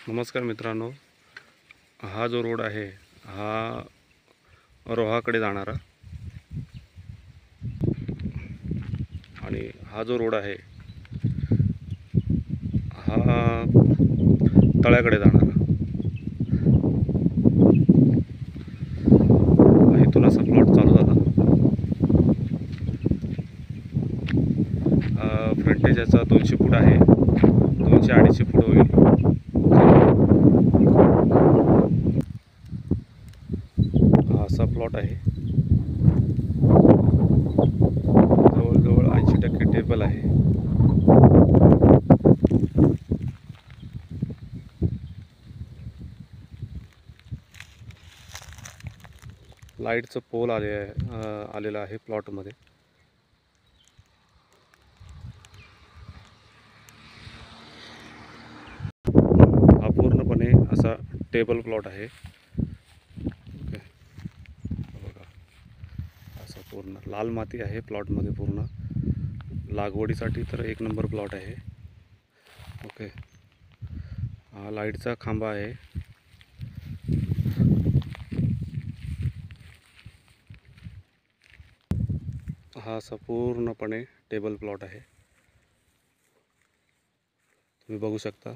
नमस्कार मित्रांनो, हा जो रोड आहे हा रोहाकडे जाणारा आणि हा जो रोड आहे हा तळ्याकडे जाणारा. इथून असा प्लॉट चालू झाला. फ्रंटेज याचा 200 फूट आहे, 200-250 फूट होईल. हा असा प्लॉट आहे. जवळजवळ 80% टेबल आहे. लाईटचं पोल आलेलं आहे प्लॉटमध्ये. हा पूर्णपणे असा टेबल प्लॉट आहे. ओके, बघा असा पूर्ण लाल माती आहे प्लॉटमध्ये. पूर्ण लागवडीसाठी तर एक नंबर प्लॉट आहे. ओके, हा लाईटचा खांबा आहे. हा असा पूर्णपणे टेबल प्लॉट आहे, तुम्ही बघू शकता.